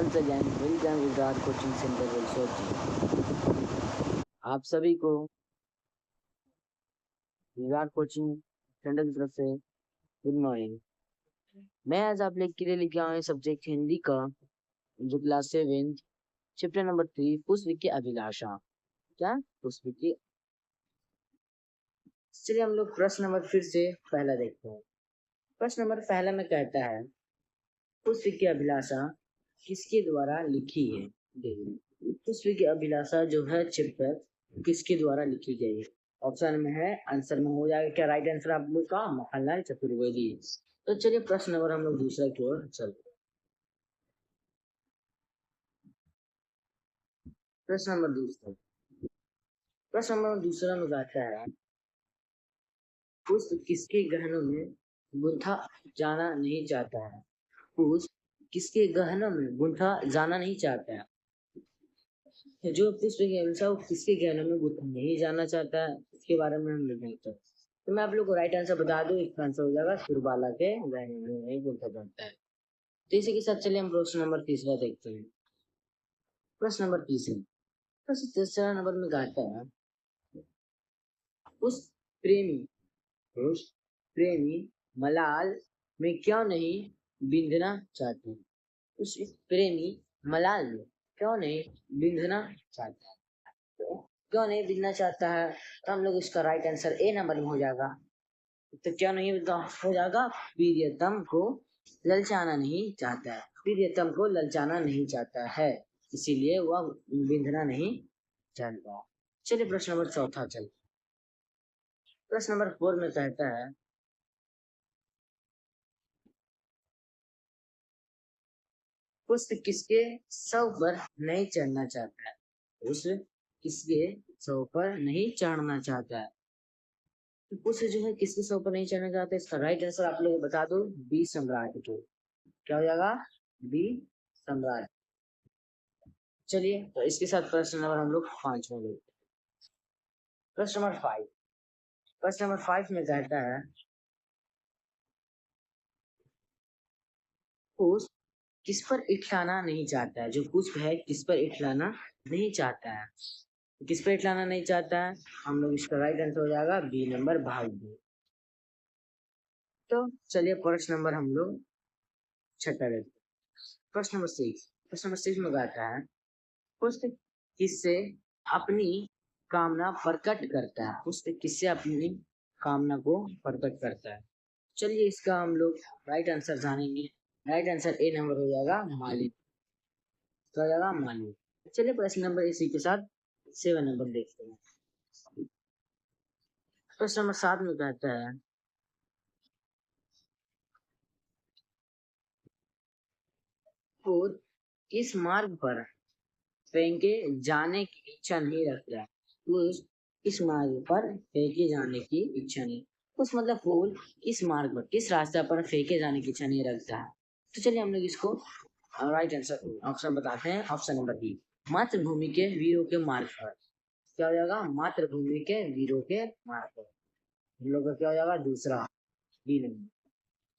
once again welcome Virat Coaching Center Valsad. आप सभी को विराट कोचिंग सेंटर की तरफ से गुड मॉर्निंग। मैं आज आप लोग के लिए लेके आया हूँ सब्जेक्ट हिंदी का जो क्लास 7 चैप्टर नंबर 3 पुष्प की अभिलाषा। क्या पुष्प की, चलिए हम लोग प्रश्न नंबर फिर से पहला देखते हैं। प्रश्न नंबर पहला में कहता है पुष्प की अभिलाषा किसके द्वारा लिखी है। पुष्प की अभिलाषा जो है चैप्टर किसके द्वारा लिखी गई है। ऑप्शन में है, आंसर में हो जाएगा क्या राइट आंसर आप लोग का, मोहनलाल चतुर्वेदी। तो चलिए प्रश्न नंबर हम लोग दूसरा की ओर चलते हैं। प्रश्न नंबर दूसरा में कहता है पुष्प किसके गहनों में गुंथा जाना नहीं चाहता है। पुष्प किसके गहनों में गुंथा जाना नहीं चाहता है। जो पुष्प के अनुसार वो किसके गहनों में गुंथा नहीं जाना चाहता है, इसके बारे में हम लिखते हैं। तो मैं आप लोग को राइट आंसर बता दूं, इसका आंसर हो जाएगा सुरबाला के गहनों में नहीं गुंथा जाता है। तो इसी के साथ चलिए हम प्रश्न नंबर तीसरा देखते हैं। प्रश्न नंबर तीसरा नंबर में कहता है उस प्रेमी मलाल में क्यों नहीं बिंदना चाहते। उस प्रेमी मलाल में क्यों नहीं बिंदना चाहता है। तो क्यों नहीं बिंदना चाहता है, तो हम लोग इसका राइट आंसर ए नंबर में हो जाएगा। तो क्या नहीं हो जाएगा, प्रियतम को ललचाना नहीं चाहता है। प्रियतम को ललचाना नहीं चाहता है, इसीलिए वह बिंदना नहीं चाहता। चलिए प्रश्न नंबर चौथा चल। प्रश्न नंबर 4 में कहता है पुष्प किसके सौ पर नहीं चढ़ना चाहता है। पुष्प किसके सौ पर नहीं चढ़ना चाहता है। तो पुष्प जो है किसके सौ पर नहीं चढ़ना चाहता है, इसका राइट आंसर आप लोग बता दो, बी सम्राट को। क्या हो जाएगा, बी सम्राट। चलिए तो इसके साथ प्रश्न नंबर हम लोग 5 में लेते हैं। प्रश्न नंबर 5 में कहता है पुष्प किस पर इठलाना नहीं चाहता है। जो पुष्प है किस पर इठलाना नहीं चाहता है, किस पर इठलाना नहीं चाहता है, हम लोग इसका राइट आंसर हो जाएगा बी नंबर भाग्य। तो चलिए प्रश्न नंबर हम लोग छठा लेते हैं। प्रश्न नंबर 6 में कहता है पुष्प किससे अपनी कामना प्रकट करता है। पुष्प किससे अपनी कामना को प्रकट करता है। चलिए इसका हम लोग राइट आंसर जानेंगे। राइट आंसर ए नंबर हो जाएगा माली। तो हो जाएगा माली। चलिए प्रश्न नंबर इसी के साथ 7 नंबर देखते हैं। प्रश्न नंबर 7 में कहता है किस मार्ग पर फेंके जाने की इच्छा नहीं रखता है। पुष्प किस मार्ग पर फेंके जाने की इच्छा नहीं, उस मतलब फूल किस मार्ग पर किस रास्ते पर फेंके जाने की इच्छा नहीं रखता है। तो चलिए हम लोग इसको राइट आंसर ऑप्शन बताते हैं। ऑप्शन नंबर बी, मातृभूमि के वीरों के मार्ग पर। क्या हो जाएगा, मातृभूमि के वीरों के मार्ग पर। हम लोग का क्या हो जाएगा, दूसरा बी नंबर।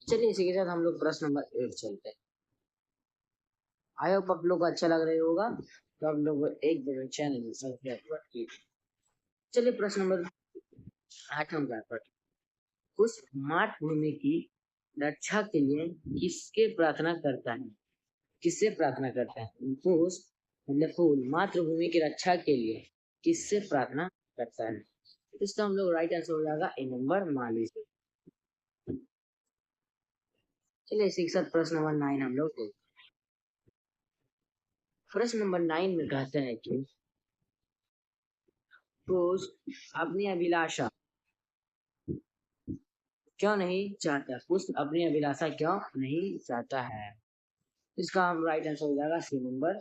चलिए इसी के साथ हम लोग प्रश्न नंबर 8 चलते हैं। आई होप आप लोग को अच्छा लग रहा होगा, तो आप लोग एक बार चैनल सब्सक्राइब कीजिए। चलिए प्रश्न नंबर 8 पर उस मातृभूमि की रक्षा के लिए किसके प्रार्थना करता है। किससे प्रार्थना करता है। पुष्प मतलब फूल मातृभूमि की रक्षा के लिए किससे प्रार्थना करता है। इसका हम लोग राइट आंसर हो जाएगा ए नंबर माली से। चलिए इसी के साथ प्रश्न नंबर 9 हम लोग देखते हैं। प्रश्न नंबर 9 में कहते हैं कि पुष्प अपनी अभिलाषा क्यों नहीं चाहता। पुष्प अपनी अभिलाषा क्यों नहीं चाहता है। इसका हम राइट आंसर हो जाएगा सी नंबर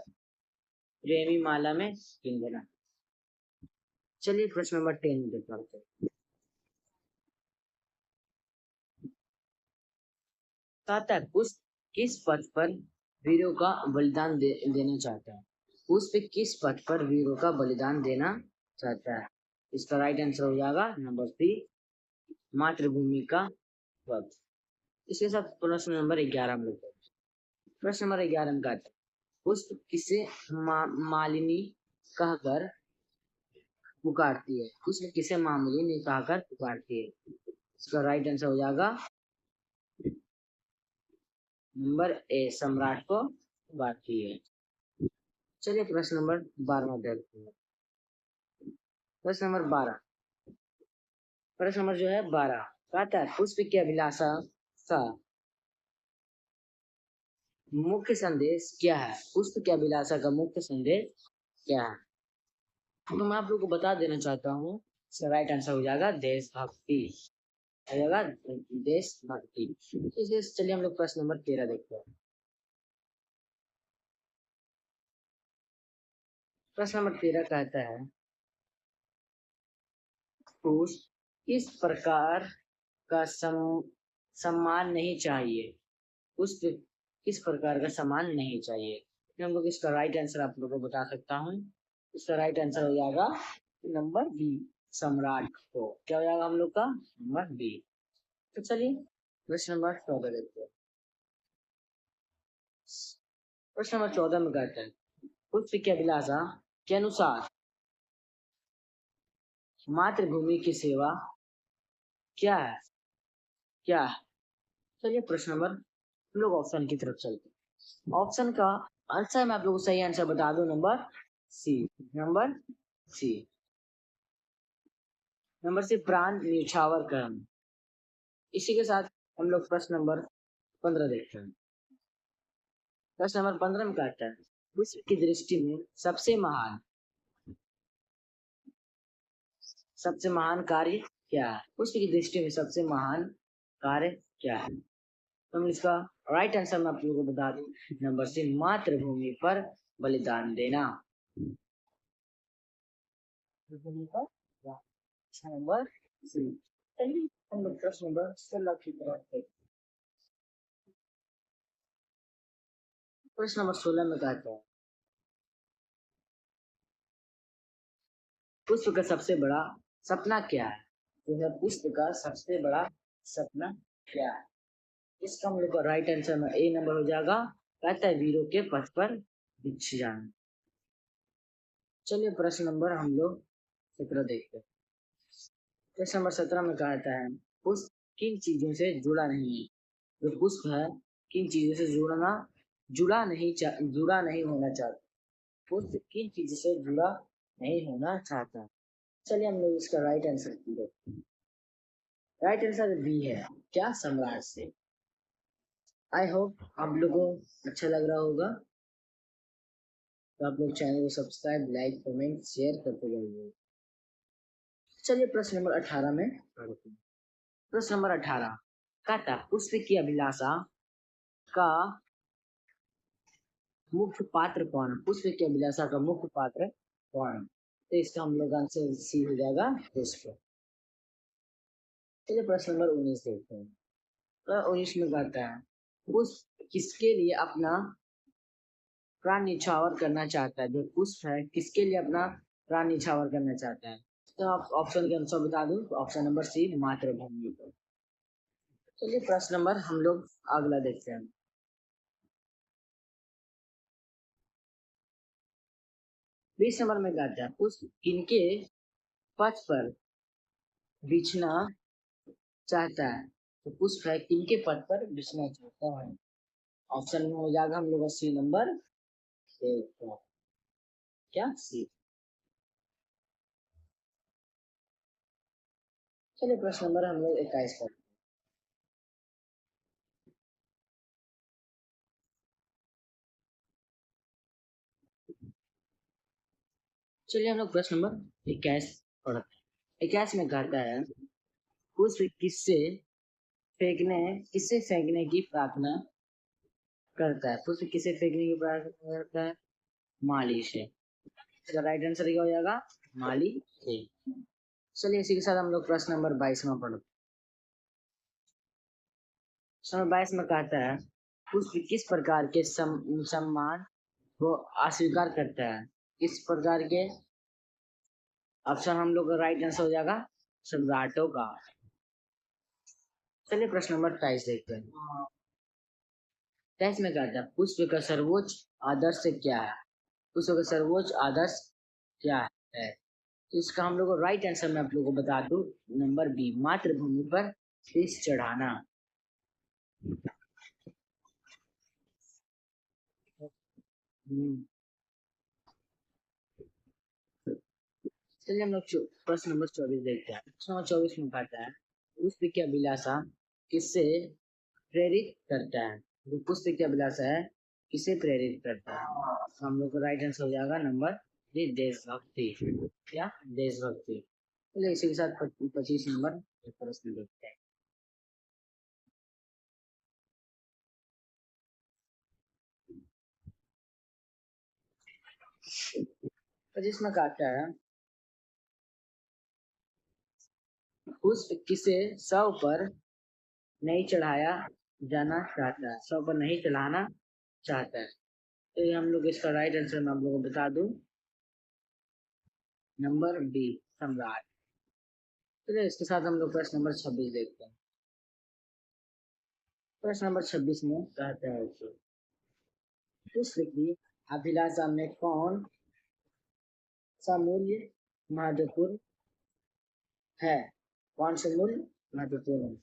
प्रेमी माला में पिंजरा। चलिए प्रश्न नंबर 10 में देखते हैं। कहता है पुष्प किस पथ पर वीरों का बलिदान देना चाहता है। पुष्प किस पथ पर वीरों का बलिदान देना चाहता है। इसका राइट आंसर हो जाएगा नंबर सी, मातृभूमि का पथ। इसके साथ प्रश्न नंबर 11 में लेते हैं। प्रश्न नंबर 11 में कहता है पुष्प किसे मालिनी कहकर पुकारती है? पुष्प किसे मालिनी कहकर पुकारती है? इसका राइट आंसर हो जाएगा नंबर ए, सम्राट को पुकारती है। चलिए प्रश्न नंबर 12 देखते हैं। प्रश्न नंबर 12, प्रश्न नंबर जो है 12 कहता है पुष्प की अभिलाषा का मुख्य संदेश क्या है? पुष्प की अभिलाषा का मुख्य संदेश क्या है? तो मैं आप लोगों को बता देना चाहता हूँ, इसका राइट आंसर हो जाएगा देशभक्ति, हो जाएगा देशभक्ति। इसलिए चलिए हम लोग प्रश्न नंबर 13 देखते हैं। प्रश्न नंबर 13 कहता है पुष्प किस प्रकार का सम्मान नहीं चाहिए? पुष्प किस प्रकार का सम्मान नहीं चाहिए? हम लोग इसका राइट आंसर आप लोगों को बता सकता हूँ। इसका राइट आंसर हो जाएगा नंबर बी, सम्राट को। क्या हो जाएगा हम लोग का? Number B. तो चलिए प्रश्न नंबर 14 देखते हैं। प्रश्न नंबर 14 में कहते हैं पुष्प की अभिलाषा के अनुसार मातृभूमि की सेवा क्या है? क्या है? चलिए प्रश्न नंबर, हम लोग ऑप्शन की तरफ चलते हैं। ऑप्शन का आंसर मैं आप लोगों को सही आंसर बता दूं, number C, number C, number C प्राण न्यौछावर कर्म। इसी के साथ हम लोग प्रश्न नंबर 15 देखते हैं। प्रश्न नंबर 15 में कहता है विश्व की दृष्टि में सबसे महान कार्य क्या है? विश्व की दृष्टि में सबसे महान कार्य क्या है? तो हम इसका राइट आंसर मैं आप लोगों को बता दूं, नंबर सी, मातृभूमि पर बलिदान देना। Number C. चलिए हम लोग प्रश्न नंबर 16 की तरफ देखते हैं। प्रश्न नंबर 16 में कहता है पुष्प का सबसे बड़ा सपना क्या है? तो है पुष्प का सबसे बड़ा सपना क्या है? इसका हम लोग का राइट आंसर में ए नंबर हो जाएगा, कहता है वीरों के पथ पर वृक्ष जाना। चलिए प्रश्न नंबर हम लोग 17 देखते हैं। प्रश्न नंबर 17 में कहता है पुष्प किन चीजों से जुड़ा नहीं है? जो पुष्प है किन चीजों से जुड़ा नहीं होना चाहता? पुष्प किन चीजों से जुड़ा नहीं होना चाहता? चलिए हम लोग इसका राइट आंसर देखते हैं। राइट आंसर बी है, क्या? सम्राट से। आई होप आप लोगों को अच्छा लग रहा होगा, तो आप लोग चैनल को सब्सक्राइब, लाइक, कमेंट, शेयर करते जाइए। चलिए प्रश्न नंबर 18 में पढ़ते हैं। प्रश्न नंबर 18 कहता पुष्प की अभिलाषा का मुख्य पात्र कौन है? पुष्प की अभिलाषा का मुख्य पात्र कौन है? तो इसका हम लोग आंसर सी हो जाएगा, पुष्प। चलिए प्रश्न नंबर 19 देखते हैं। तो 19 में कहता है पुष्प किसके लिए अपना प्राण न्यौछावर करना चाहता है? जो पुष्प है किसके लिए अपना प्राण न्यौछावर करना चाहता है? तो आप ऑप्शन के अनुसार बता दूं, तो ऑप्शन नंबर सी, मातृभूमि पर। चलिए प्रश्न नंबर हम लोग अगला देखते हैं। 20 नंबर में कहता है पुष्प किनके पथ पर बिछना चाहता है? तो पुष्प है किनके पथ पर बिछना चाहता है? ऑप्शन में हो जाएगा हम लोग सी नंबर, क्या? सी। चलिए प्रश्न नंबर हम लोग 21 पर। चलिए हम लोग प्रश्न नंबर 21 पढ़ते हैं। 21 में कहता है पुष्प किससे फेंकने की प्रार्थना करता है? पुष्प किसे फेंकने की प्रार्थना करता है? माली से। इसका राइट आंसर क्या हो जाएगा? माली से। चलिए इसी के साथ हम लोग प्रश्न नंबर 22 में पढ़ते हैं। प्रश्न नंबर 22 में कहता है पुष्प किस प्रकार के सम्मान को अस्वीकार करता है? किस प्रकार के? ऑप्शन हम लोग का राइट आंसर हो जाएगा सम्राटों का। चलिए प्रश्न नंबर 23 देखते हैं। टेक्स्ट में क्या था, पुष्प का सर्वोच्च आदर्श क्या है, पुष्प का सर्वोच्च आदर्श क्या है। तो इसका हम लोग को राइट आंसर मैं आप लोगों को बता दूं, नंबर बी, मातृभूमि पर शीश चढ़ाना। हम्म, चलिए हम लोग प्रश्न नंबर 24 देखते हैं। प्रश्न नंबर 24 में कहता है, पुष्प की अभिलाषा किससे प्रेरित करता है। जो पुष्प की अभिलाषा है किसे प्रेरित करता है, तो हम लोग को राइट आंसर हो जाएगा नंबर बी, देशभक्ति। क्या, देशभक्ति। चलिए इसी के साथ 25 नंबर प्रश्न देखते हैं। तो जिसमें कहता है, पुष्प किसे शव पर नहीं चढ़ाया जाना चाहता है, शव पर नहीं चढ़ाना चाहता है। तो ये हम लोग इसका राइट आंसर मैं आप लोगों को बता दूं, नंबर बी, सम्राट। चलिए इसके साथ हम लोग प्रश्न नंबर 26 देखते हैं। प्रश्न नंबर 26 में कहता है कि पुष्प की अभिलाषा में कौन सा मूल्य महत्वपूर्ण है, कौन सा मूल्य महत्वपूर्ण है।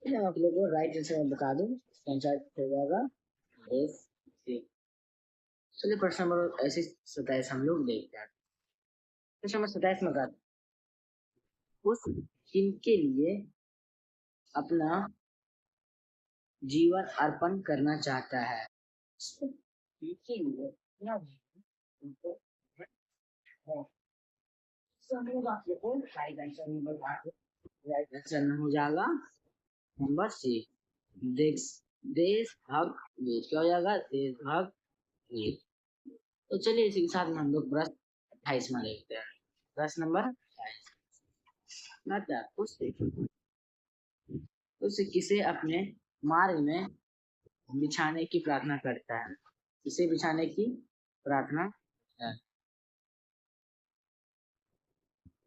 चलिए मैं आप लोगों को राइट आंसर में बता दूं, इसका आंसर हो जाएगा देश सी। चलिए प्रश्न नंबर ऐसे 27 हम लोग देखते हैं। प्रश्न नंबर 27 में कहता है, पुष्प किनके लिए अपना जीवन अर्पण करना चाहता है, किनके लिए अपना जीवन अर्पण। तो हम लोग आप लोग को राइट आंसर में बता दो, राइट आंसर हो जाएगा नंबर सी, देश, देशभक्त वीर। क्या हो जाएगा, देशभक्त वीर। तो चलिए इसी के साथ में हम लोग प्रश्न 28 में देखते हैं। प्रश्न नंबर 28 उसे किसे अपने मार्ग में बिछाने की प्रार्थना करता है, किसे बिछाने की प्रार्थना है।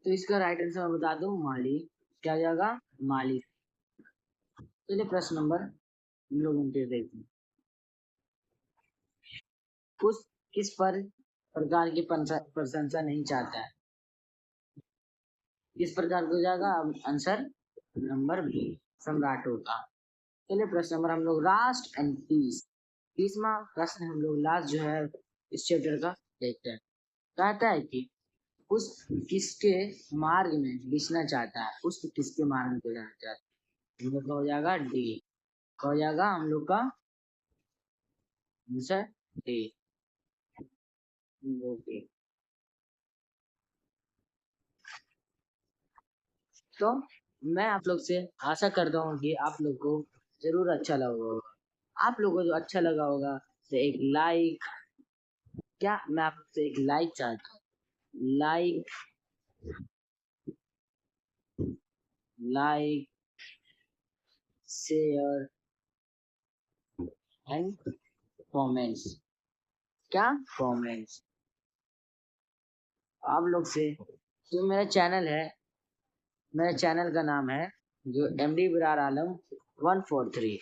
तो इसका राइट आंसर मैं बता दूं, माली। क्या हो जाएगा, माली। चलिए प्रश्न नंबर हम लोग 29 देखते हैं। पुष्प किस पर प्रकार की प्रशंसा नहीं चाहता है, किस प्रकार हो जाएगा आंसर, नंबर बी, सम्राट होगा। चलिए प्रश्न नंबर हम लोग लास्ट एंड 30वां प्रश्न हम लोग लास्ट जो है इस चैप्टर का देखते हैं। कहता है कि पुष्प किसके मार्ग में बिछना चाहता है, पुष्प किसके मार्ग में बिछना चाहता है। हम लोग का हो जाएगा डी, हो जाएगा हम लोग का आंसर डी। ओके, तो मैं आप लोग से आशा करता हूँ कि आप लोग को जरूर अच्छा लगा होगा। आप लोगों को जो अच्छा लगा होगा तो एक लाइक, क्या मैं आप लोग से एक लाइक चाहता हूँ, like, like, share and comments. क्या, कमेंट्स। आप लोग से जो मेरा चैनल है, मेरे चैनल का नाम है जो MD बिरार आलम 143।